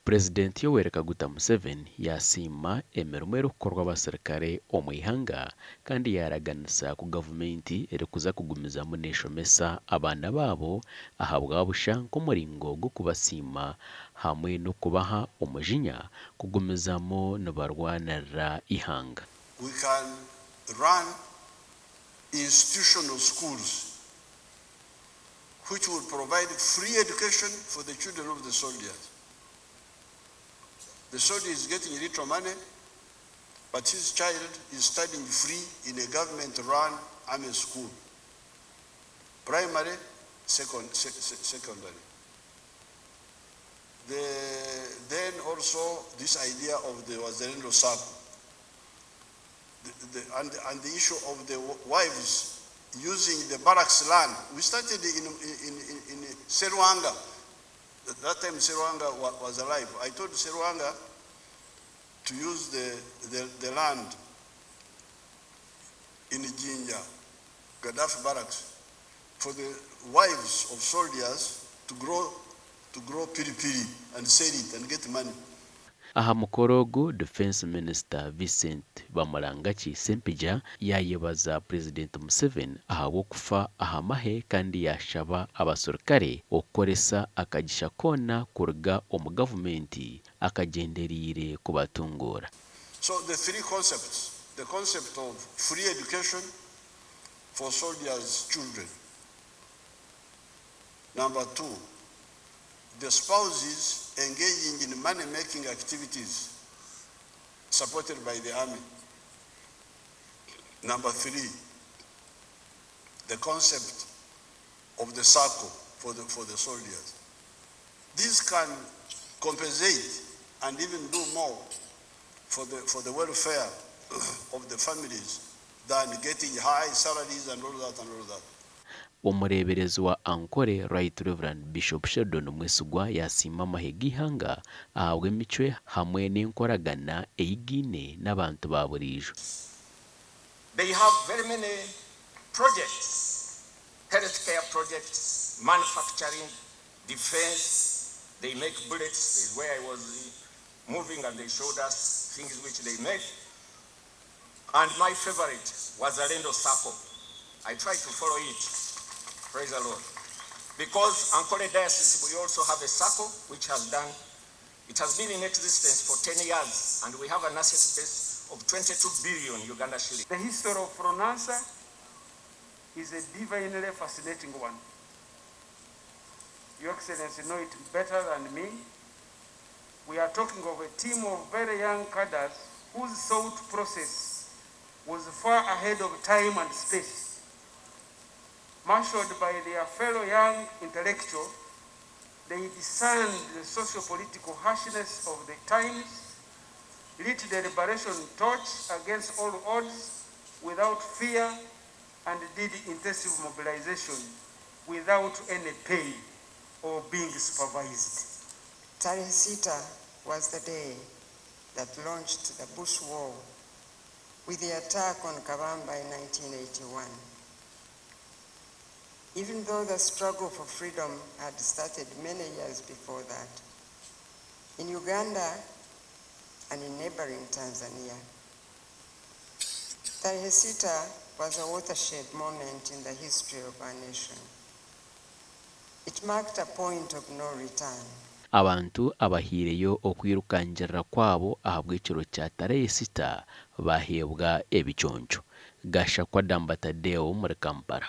President Yoweri Kaguta Museveni yasiima emirimo erikukorwa abasirikare omu ihanga kandi yaraganisa ku gavumenti erikuza kugumizamu neshomesa abaana baabo ahabwa busha nk'omuringo gw'okubasiima hamwe n'okubaha omujinya kugumizamu nibarwanirira ihanga. We can run institutional schools which will provide free education for the children of the soldiers. The soldier is getting little money, but his child is studying free in a government-run army school. Primary, secondary. Then also this idea of the Wazalendo Circle. And the issue of the wives using the barracks land. We started in Seruanga. That time Seruanga was alive. I told Seruanga to use the land in Jinja, Gaddafi barracks, for the wives of soldiers to grow piri-piri and sell it and get money. Aha mukorogo Defense Minister Vincent Bamurangachi Sempija yayebaza President Museveni ahabw'okufa ahamahe kandi yashaba abasirikare okukoresa akagisha kona kuruga omu gavumenti akagenderire kubatungura. So the three concepts, the concept of free education for soldiers' children. Number two, the spouses engaging in money-making activities supported by the army. Number three, the concept of the circle for the soldiers. This can compensate and even do more for the welfare of the families than getting high salaries and all that and all that. Omureberezi wa Ankole Right Reverend Bishop Sheldon Mwesigwa yasiima amahe g'ihanga ahabwa emicwe hamwe n'enkoragana eyigine n'abantu ba burijo. They have very many projects, healthcare projects, manufacturing, defense. They make bullets. This is where I was moving and they showed us things which they make. And my favorite was Wazalendo Circle. I tried to follow it. Praise the Lord. Because Ankole Diocese, we also have a circle which has been in existence for 10 years, and we have an asset base of 22 billion Uganda shillings. The history of Pronanza is a divinely fascinating one. Your Excellency know it better than me. We are talking of a team of very young cadres whose thought process was far ahead of time and space. Marshaled by their fellow young intellectuals, they discerned the socio-political harshness of the times, lit the liberation torch against all odds without fear, and did intensive mobilization without any pay or being supervised. Tarehe 6 was the day that launched the Bush War with the attack on Kabamba in 1981. Even though the struggle for freedom had started many years before that, in Uganda and in neighboring Tanzania, Tarehe 6 was a watershed moment in the history of our nation. It marked a point of no return. Abantu abahireyo okwirukanjirira kwabo ahabw'ekiro kya Tarehe 6 bahebwa ebiconco. Gasha kwa Dambatadeo muri Kampala.